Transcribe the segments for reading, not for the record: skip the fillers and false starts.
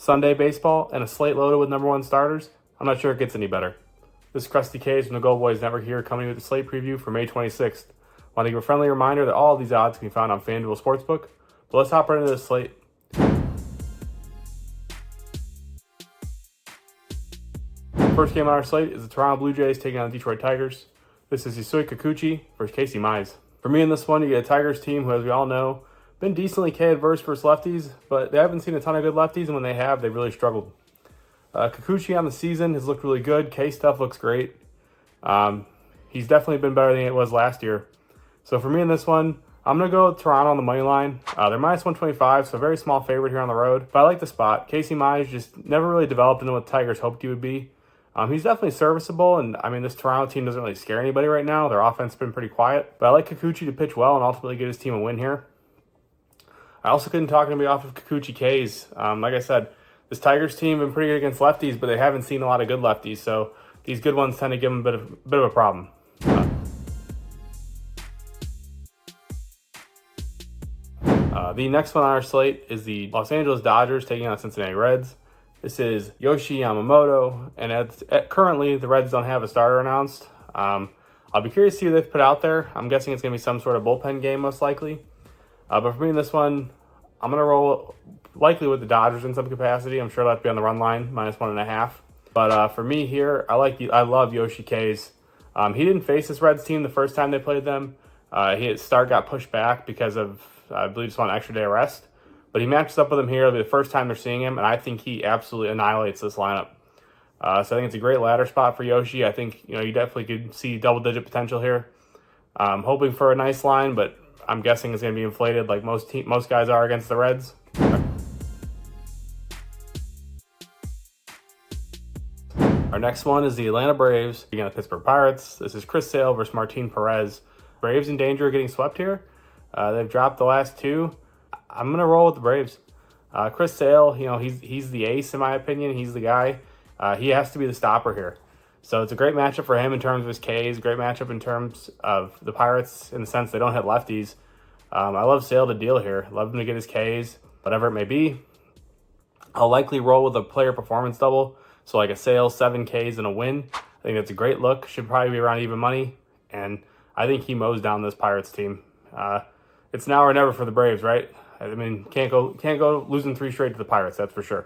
Sunday baseball, and a slate loaded with #1 starters, I'm not sure it gets any better. This is Krusty K's from the Go Boys Network here, coming with the slate preview for May 26th. I want to give a friendly reminder that all of these odds can be found on FanDuel Sportsbook. But let's hop right into this slate. First game on our slate is the Toronto Blue Jays taking on the Detroit Tigers. This is Yusui Kikuchi versus Casey Mize. For me in this one, you get a Tigers team who, as we all know, been decently K-adverse versus lefties, but they haven't seen a ton of good lefties, and when they have, they've really struggled. Kikuchi on the season has looked really good. K stuff looks great. He's definitely been better than it was last year. So for me in this one, I'm going to go with Toronto on the money line. They're -125, so a very small favorite here on the road. But I like the spot. Casey Mize just never really developed into what the Tigers hoped he would be. He's definitely serviceable, and I mean, this Toronto team doesn't really scare anybody right now. Their offense has been pretty quiet. But I like Kikuchi to pitch well and ultimately get his team a win here. I also couldn't talk anybody off of Kikuchi K's. Like I said, this Tigers team been pretty good against lefties, but they haven't seen a lot of good lefties. So these good ones tend to give them a bit of a problem. The next one on our slate is the Los Angeles Dodgers taking on Cincinnati Reds. This is Yoshi Yamamoto, and currently the Reds don't have a starter announced. I'll be curious to see who they've put out there. I'm guessing it's going to be some sort of bullpen game most likely. But for me in this one, I'm going to roll likely with the Dodgers in some capacity. I'm sure that'll be on the run line, -1.5. But for me here, I love Yoshi K's. He didn't face this Reds team the first time they played them. His start got pushed back because of, I believe, just one extra day of rest. But he matches up with him here. It'll be the first time they're seeing him, and I think he absolutely annihilates this lineup. So I think it's a great ladder spot for Yoshi. I think you definitely could see double-digit potential here. I'm hoping for a nice line, but I'm guessing it's going to be inflated like most guys are against the Reds. Our next one is the Atlanta Braves against the Pittsburgh Pirates. This is Chris Sale versus Martin Perez. Braves in danger of getting swept here. They've dropped the last two. I'm going to roll with the Braves. Chris Sale, he's the ace in my opinion. He's the guy. He has to be the stopper here. So it's a great matchup for him in terms of his Ks. Great matchup in terms of the Pirates in the sense they don't hit lefties. I love Sale to deal here. Love him to get his Ks, whatever it may be. I'll likely roll with a player performance double. So like a Sale, 7 Ks and a win. I think that's a great look. Should probably be around even money. And I think he mows down this Pirates team. It's now or never for the Braves, right? I mean, can't go losing 3 straight to the Pirates, that's for sure.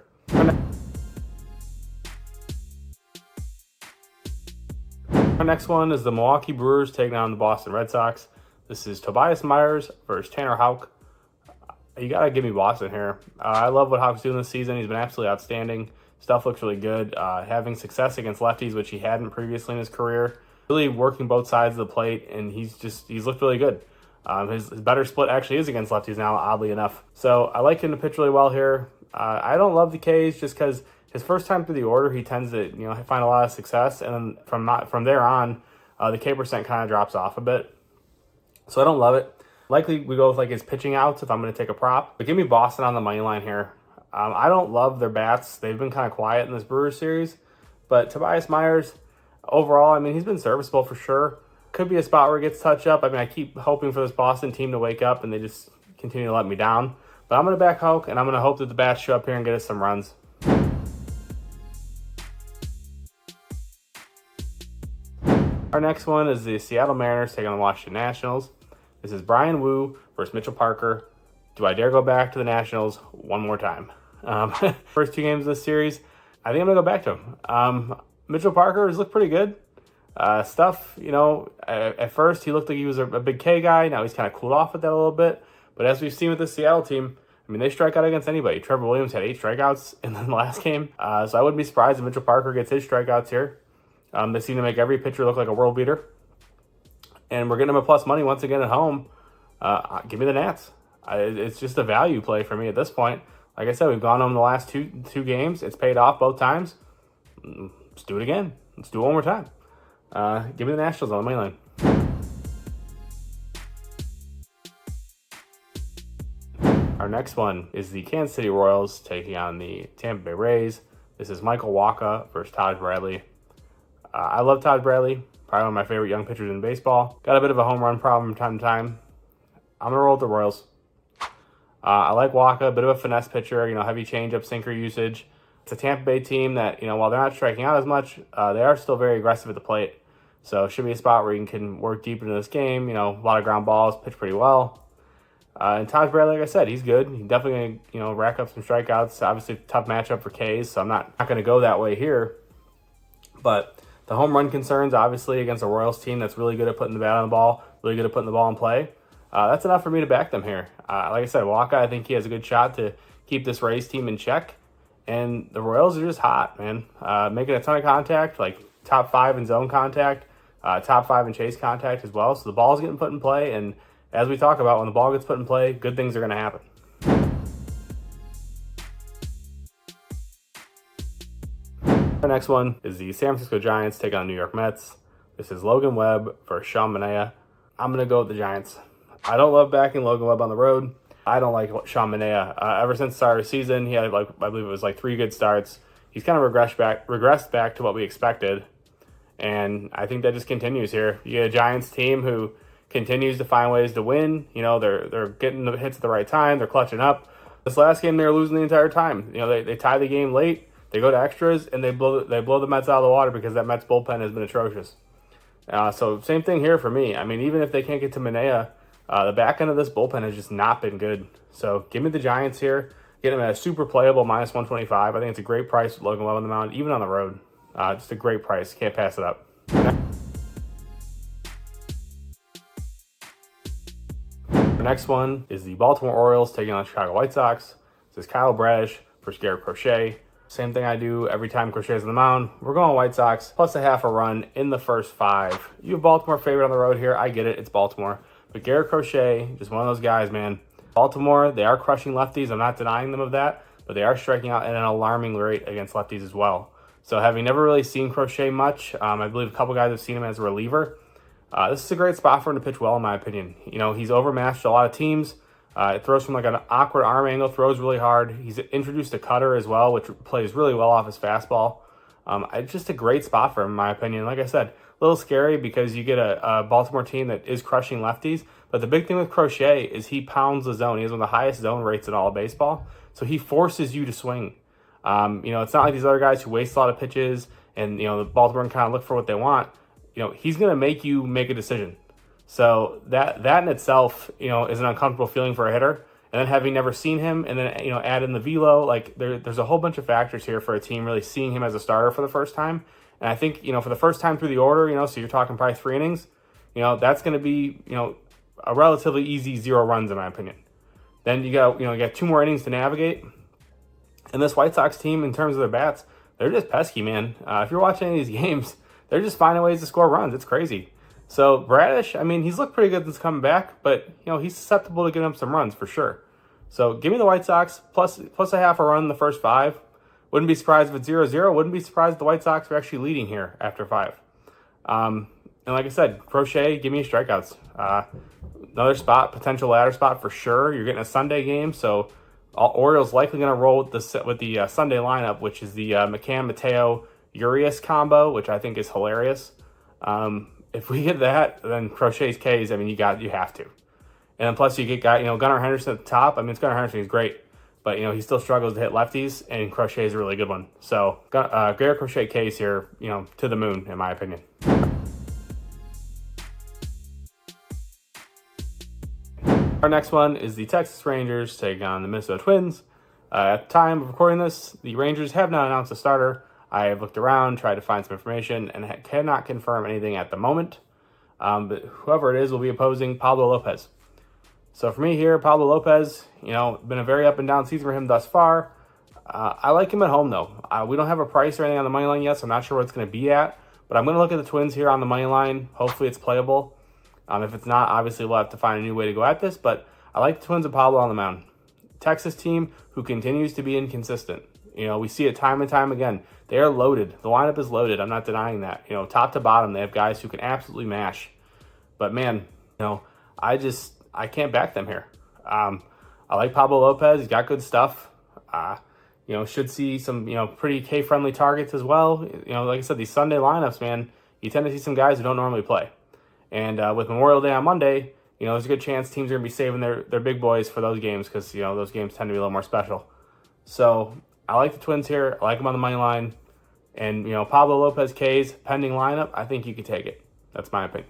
Our next one is the Milwaukee Brewers taking on the Boston Red Sox. This is Tobias Myers versus Tanner Houck. You got to give me Boston here. I love what Houck's doing this season. He's been absolutely outstanding. Stuff looks really good. Having success against lefties, which he hadn't previously in his career. Really working both sides of the plate, and he's looked really good. His better split actually is against lefties now, oddly enough. So I like him to pitch really well here. I don't love the Ks just because his first time through the order, he tends to find a lot of success, and then from there on, the K percent kind of drops off a bit. So I don't love it. Likely we go with like his pitching outs if I'm going to take a prop. But give me Boston on the money line here. I don't love their bats. They've been kind of quiet in this Brewers series. But Tobias Myers, overall, I mean, he's been serviceable for sure. Could be a spot where he gets touch up. I mean, I keep hoping for this Boston team to wake up, and they just continue to let me down. But I'm going to back Houck, and I'm going to hope that the bats show up here and get us some runs. Our next one is the Seattle Mariners taking on the Washington Nationals. This is Brian Wu versus Mitchell Parker. Do I dare go back to the Nationals one more time? First 2 games of this series, I think I'm going to go back to him. Mitchell Parker has looked pretty good. At first he looked like he was a big K guy. Now he's kind of cooled off with that a little bit. But as we've seen with the Seattle team, I mean, they strike out against anybody. Trevor Williams had 8 strikeouts in the last game. So I wouldn't be surprised if Mitchell Parker gets his strikeouts here. They seem to make every pitcher look like a world beater. And we're getting him a plus money once again at home. Give me the Nats. It's just a value play for me at this point. Like I said, we've gone home the last two games. It's paid off both times. Let's do it again. Let's do it one more time. Give me the Nationals on the money line. Our next one is the Kansas City Royals taking on the Tampa Bay Rays. This is Michael Wacha versus Todd Bradley. I love Todd Bradley. Probably one of my favorite young pitchers in baseball. Got a bit of a home run problem from time to time. I'm going to roll with the Royals. I like Waka, a bit of a finesse pitcher, heavy changeup, sinker usage. It's a Tampa Bay team that, while they're not striking out as much, they are still very aggressive at the plate. So it should be a spot where you can work deep into this game. A lot of ground balls, pitch pretty well. And Taj Bradley, like I said, he's good. He's definitely going to, rack up some strikeouts. Obviously, tough matchup for K's, so I'm not going to go that way here. But the home run concerns, obviously, against a Royals team that's really good at putting the bat on the ball, really good at putting the ball in play. That's enough for me to back them here. Like I said, Waka, I think he has a good shot to keep this Rays team in check. And the Royals are just hot, man. Making a ton of contact, like top 5 in zone contact, top 5 in chase contact as well. So the ball's getting put in play, and as we talk about, when the ball gets put in play, good things are going to happen. Our next one is the San Francisco Giants taking on New York Mets. This is Logan Webb versus Sean Manaea. I'm going to go with the Giants. I don't love backing Logan Webb on the road. I don't like Sean Manaea. Ever since the start of the season, he had, I believe it was 3 good starts. He's kind of regressed back to what we expected. And I think that just continues here. You get a Giants team who continues to find ways to win. They're getting the hits at the right time. They're clutching up. This last game, they were losing the entire time. They tie the game late. They go to extras, and they blow the Mets out of the water because that Mets bullpen has been atrocious. So same thing here for me. I mean, even if they can't get to Manaea, the back end of this bullpen has just not been good. So give me the Giants here. Get them at a super playable -125. I think it's a great price with Logan Webb on the mound, even on the road. Just a great price. Can't pass it up. The next one is the Baltimore Orioles taking on the Chicago White Sox. This is Kyle Bradish versus Garrett Crochet. Same thing I do every time Crochet's on the mound. We're going White Sox plus a half a run in the first 5. You have Baltimore favorite on the road here. I get it. It's Baltimore. But Garrett Crochet, just one of those guys, man. Baltimore, they are crushing lefties. I'm not denying them of that. But they are striking out at an alarming rate against lefties as well. So having never really seen Crochet much, I believe a couple guys have seen him as a reliever. This is a great spot for him to pitch well, in my opinion. He's overmatched a lot of teams. It throws from an awkward arm angle, throws really hard. He's introduced a cutter as well, which plays really well off his fastball. It's just a great spot for him, in my opinion. Like I said, a little scary because you get a Baltimore team that is crushing lefties. But the big thing with Crochet is he pounds the zone. He has one of the highest zone rates in all of baseball. So he forces you to swing. It's not like these other guys who waste a lot of pitches and, the Baltimore can kind of look for what they want. He's going to make you make a decision. So that in itself, is an uncomfortable feeling for a hitter. And then having never seen him and then, add in the velo, there's a whole bunch of factors here for a team really seeing him as a starter for the first time. And I think, for the first time through the order, so you're talking probably 3 innings, that's going to be, a relatively easy 0 runs in my opinion. Then you got 2 more innings to navigate. And this White Sox team, in terms of their bats, they're just pesky, man. If you're watching any of these games, they're just finding ways to score runs. It's crazy. So Bradish, he's looked pretty good since coming back, but he's susceptible to getting up some runs for sure. So give me the White Sox plus a half a run in the first 5. Wouldn't be surprised if it's 0-0. Wouldn't be surprised if the White Sox are actually leading here after 5. And like I said, Crochet, give me strikeouts. Another spot, potential ladder spot for sure. You're getting a Sunday game, so Orioles likely going to roll with the Sunday lineup, which is the McCann, Mateo, Urias combo, which I think is hilarious. If we get that, then Crochet's K's. You have to. And then plus you get Gunnar Henderson at the top. It's Gunnar Henderson. He's great, but he still struggles to hit lefties, and Crochet is a really good one. So Garrett Crochet K's here, to the moon in my opinion. Our next one is the Texas Rangers taking on the Minnesota Twins. At the time of recording this, the Rangers have not announced a starter. I have looked around, tried to find some information, and cannot confirm anything at the moment. But whoever it is will be opposing Pablo Lopez. So for me here, Pablo Lopez, been a very up and down season for him thus far. I like him at home, though. We don't have a price or anything on the money line yet, so I'm not sure what it's going to be at. But I'm going to look at the Twins here on the money line. Hopefully it's playable. If it's not, obviously we'll have to find a new way to go at this. But I like the Twins and Pablo on the mound. Texas team who continues to be inconsistent. We see it time and time again. They are loaded. The lineup is loaded. I'm not denying that. Top to bottom, they have guys who can absolutely mash. But man, I can't back them here. I like Pablo Lopez. He's got good stuff. Should see some, pretty K-friendly targets as well. Like I said, these Sunday lineups, man, you tend to see some guys who don't normally play. And with Memorial Day on Monday, there's a good chance teams are going to be saving their big boys for those games because, those games tend to be a little more special. So I like the Twins here. I like them on the money line. And, Pablo Lopez K's pending lineup, I think you could take it. That's my opinion.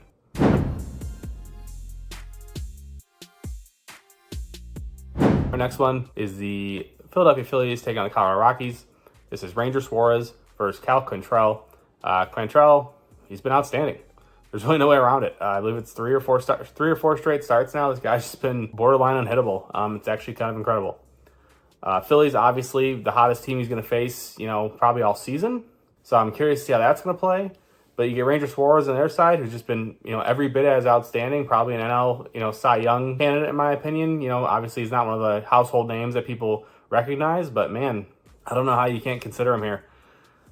Our next one is the Philadelphia Phillies taking on the Colorado Rockies. This is Ranger Suarez versus Cal Quantrill. Quantrill, he's been outstanding. There's really no way around it. I believe it's 3 or 4 straight starts now. This guy's just been borderline unhittable. It's actually kind of incredible. Phillies, obviously, the hottest team he's going to face, probably all season. So I'm curious to see how that's going to play. But you get Ranger Suarez on their side, who's just been, every bit as outstanding, probably an NL, Cy Young candidate, in my opinion. Obviously he's not one of the household names that people recognize, but man, I don't know how you can't consider him here.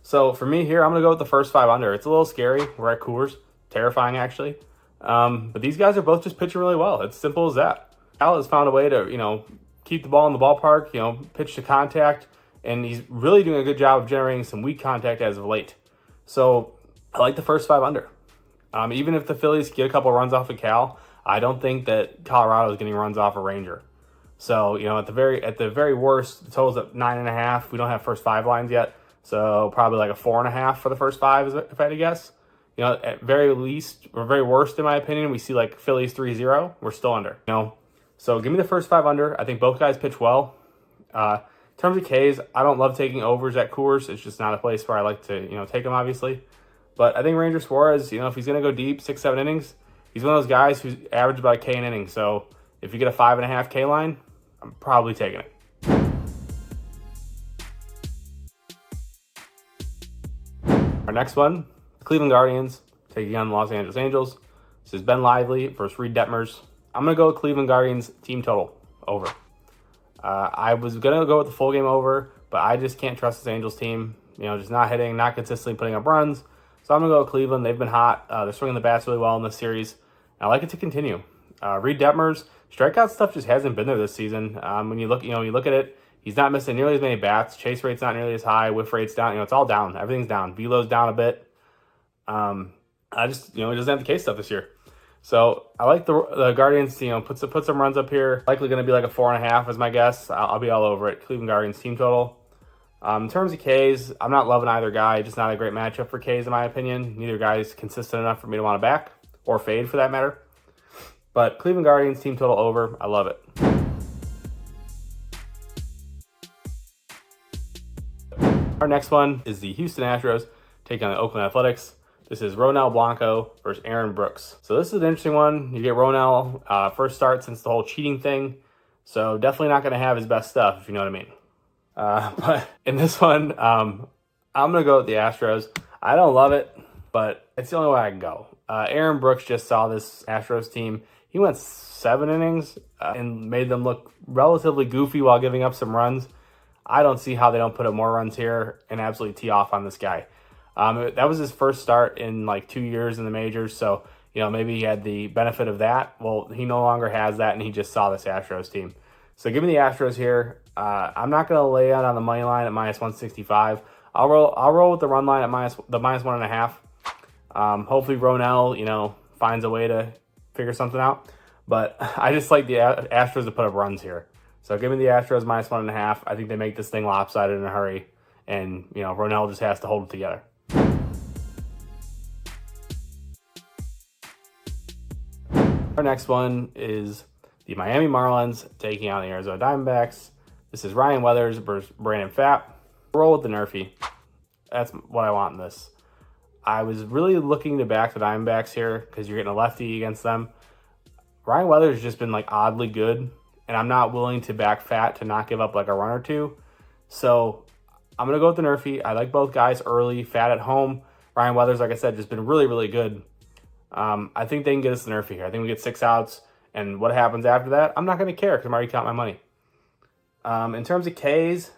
So for me here, I'm going to go with the first 5 under. It's a little scary. We're at Coors. Terrifying, actually. But these guys are both just pitching really well. It's simple as that. Cal has found a way to, keep the ball in the ballpark, pitch to contact, and he's really doing a good job of generating some weak contact as of late. So I like the first 5 under. Even if the Phillies get a couple runs off of Cal, I don't think that Colorado is getting runs off a Ranger. So, at the very worst, the total's at 9.5. We don't have first 5 lines yet. So probably like a 4.5 for the first 5, if I had to guess. At very least, or very worst, in my opinion, we see like Phillies 3-0. We're still under, So give me the first 5 under. I think both guys pitch well. In terms of Ks, I don't love taking overs at Coors. It's just not a place where I like to, take them, obviously. But I think Ranger Suarez, if he's going to go deep, 6-7 innings, he's one of those guys who's averaged about a K an inning. So if you get a 5.5 K line, I'm probably taking it. Our next one, the Cleveland Guardians taking on the Los Angeles Angels. This is Ben Lively versus Reed Detmers. I'm going to go with Cleveland Guardians team total over. I was going to go with the full game over, but I just can't trust this Angels team. Just not hitting, not consistently putting up runs. So I'm going to go with Cleveland. They've been hot. They're swinging the bats really well in this series. And I like it to continue. Reed Detmers, strikeout stuff just hasn't been there this season. When you look at it, he's not missing nearly as many bats. Chase rate's not nearly as high. Whiff rate's down. It's all down. Everything's down. Velo's down a bit. He doesn't have the K stuff this year. So I like the Guardians, put some runs up here. Likely going to be like a 4.5 is my guess. I'll be all over it. Cleveland Guardians team total. In terms of Ks, I'm not loving either guy. Just not a great matchup for Ks in my opinion. Neither guy is consistent enough for me to want to back or fade for that matter. But Cleveland Guardians team total over. I love it. Our next one is the Houston Astros taking on the Oakland Athletics. This is Ronel Blanco versus Aaron Brooks. So this is an interesting one. You get Ronel, first start since the whole cheating thing. So definitely not going to have his best stuff, if you know what I mean. But in this one, I'm going to go with the Astros. I don't love it, but it's the only way I can go. Aaron Brooks just saw this Astros team. He went 7 innings and made them look relatively goofy while giving up some runs. I don't see how they don't put up more runs here and absolutely tee off on this guy. That was his first start in like 2 years in the majors, so maybe he had the benefit of that. Well, he no longer has that, and he just saw this Astros team. So give me the Astros here. I'm not going to lay out on the money line at minus 165. I'll roll with the run line at minus 1.5. Hopefully Ronel, finds a way to figure something out. But I just like the Astros to put up runs here. So give me the Astros minus 1.5. I think they make this thing lopsided in a hurry, and Ronel just has to hold it together. Our next one is the Miami Marlins taking on the Arizona Diamondbacks. This is Ryan Weathers versus Brandon Pfaadt. Roll with the Nerfy. That's what I want in this. I was really looking to back the Diamondbacks here because you're getting a lefty against them. Ryan Weathers has just been oddly good, and I'm not willing to back Pfaadt to not give up a run or two. So I'm going to go with the Nerfy. I like both guys early. Pfaadt at home. Ryan Weathers, like I said, just been really, really good. I think they can get us the Nerfy here. I think we get 6 outs, and what happens after that, I'm not going to care because I'm already counting my money. In terms of Ks,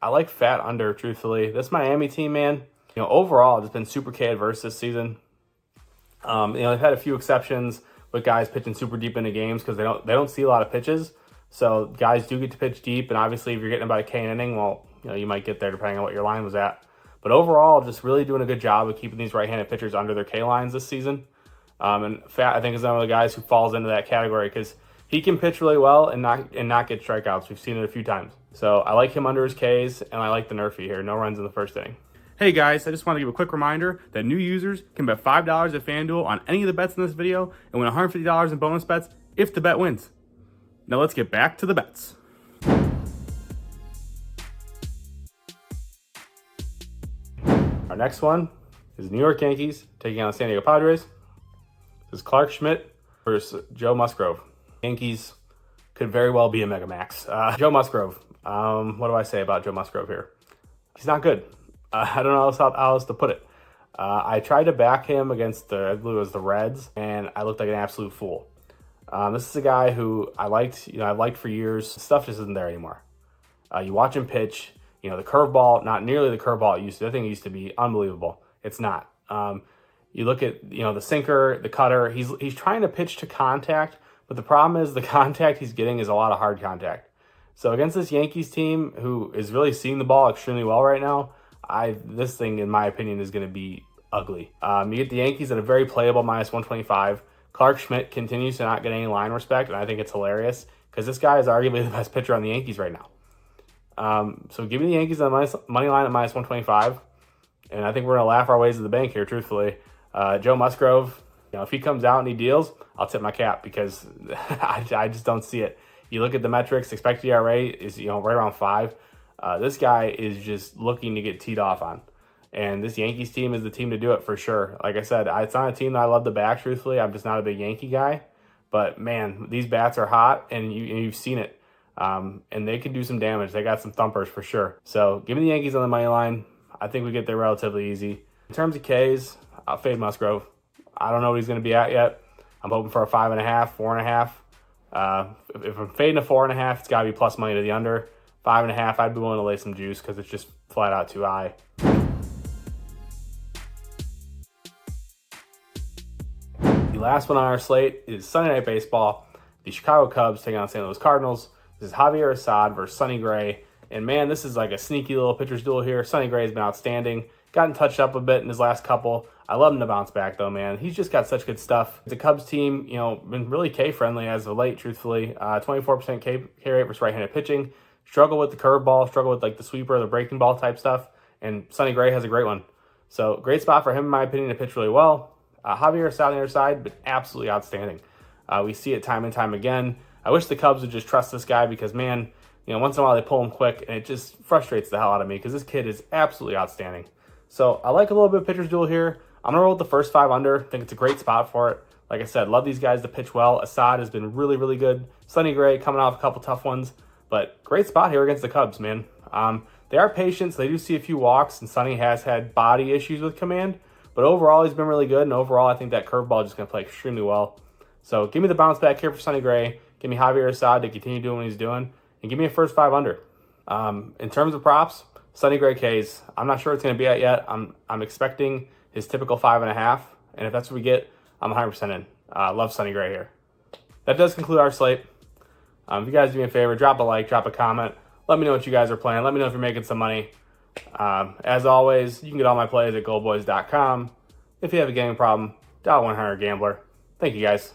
I like Pfaadt under, truthfully. This Miami team, man, overall, it's been super K adverse this season. They've had a few exceptions with guys pitching super deep into games because they don't see a lot of pitches. So guys do get to pitch deep, and obviously if you're getting about a K an inning, well, you might get there depending on what your line was at. But overall, just really doing a good job of keeping these right-handed pitchers under their K lines this season. And Fat, I think, is one of the guys who falls into that category because he can pitch really well and not get strikeouts. We've seen it a few times. So I like him under his Ks, and I like the Nerfy here. No runs in the first inning. Hey guys, I just want to give a quick reminder that new users can bet $5 at FanDuel on any of the bets in this video and win $150 in bonus bets if the bet wins. Now let's get back to the bets. Our next one is New York Yankees taking on the San Diego Padres. This is Clark Schmidt versus Joe Musgrove. Yankees could very well be a Mega Max. Joe Musgrove. What do I say about Joe Musgrove here? He's not good. I don't know how else to put it. I tried to back him against I believe it was the Reds, and I looked like an absolute fool. This is a guy who I liked. I've liked for years. Stuff just isn't there anymore. You watch him pitch. The curveball, not nearly the curveball it used to. I think it used to be unbelievable. It's not. You look at the sinker, the cutter. He's trying to pitch to contact, but the problem is the contact he's getting is a lot of hard contact. So against this Yankees team, who is really seeing the ball extremely well right now, this thing, in my opinion, is going to be ugly. You get the Yankees at a very playable -125. Clark Schmidt continues to not get any line respect, and I think it's hilarious because this guy is arguably the best pitcher on the Yankees right now. So give me the Yankees on money line at -125, and I think we're going to laugh our ways to the bank here, truthfully. Joe Musgrove, if he comes out and he deals, I'll tip my cap because I just don't see it. You look at the metrics, expected ERA is right around 5. This guy is just looking to get teed off on. And this Yankees team is the team to do it for sure. Like I said, it's not a team that I love to back, truthfully. I'm just not a big Yankee guy. But, man, these bats are hot, and you've seen it. And they can do some damage. They got some thumpers for sure. So give me the Yankees on the money line. I think we get there relatively easy. In terms of Ks, I'll fade Musgrove. I don't know what he's going to be at yet. I'm hoping for a 5.5, 4.5. If I'm fading a 4.5, it's got to be plus money to the under. 5.5, I'd be willing to lay some juice because it's just flat out too high. The last one on our slate is Sunday Night Baseball. The Chicago Cubs taking on St. Louis Cardinals. This is Javier Assad versus Sonny Gray. And man, this is like a sneaky little pitcher's duel here. Sonny Gray has been outstanding. Gotten touched up a bit in his last couple. I love him to bounce back though, man. He's just got such good stuff. The Cubs team, been really K-friendly as of late, truthfully. 24% K rate versus right-handed pitching. Struggle with the curveball, struggle with like the sweeper, the breaking ball type stuff. And Sonny Gray has a great one. So great spot for him, in my opinion, to pitch really well. Javier Assad on the other side, but absolutely outstanding. We see it time and time again. I wish the Cubs would just trust this guy because, man, once in a while they pull him quick, and it just frustrates the hell out of me because this kid is absolutely outstanding. So I like a little bit of pitcher's duel here. I'm going to roll with the first 5 under. I think it's a great spot for it. Like I said, love these guys to pitch well. Assad has been really, really good. Sonny Gray coming off a couple tough ones, but great spot here against the Cubs, man. They are patient, so they do see a few walks, and Sonny has had body issues with command, but overall he's been really good, and overall I think that curveball is just going to play extremely well. So give me the bounce back here for Sonny Gray. Give me Javier Assad to continue doing what he's doing, and give me a first 5 under. In terms of props, Sonny Gray Ks, I'm not sure it's going to be at yet. I'm expecting his typical 5.5, and if that's what we get, I'm 100% in. Love Sonny Gray here. That does conclude our slate. If you guys do me a favor, drop a like, drop a comment. Let me know what you guys are playing. Let me know if you're making some money. As always, you can get all my plays at goldboys.com. If you have a gaming problem, dial 100 Gambler. Thank you guys.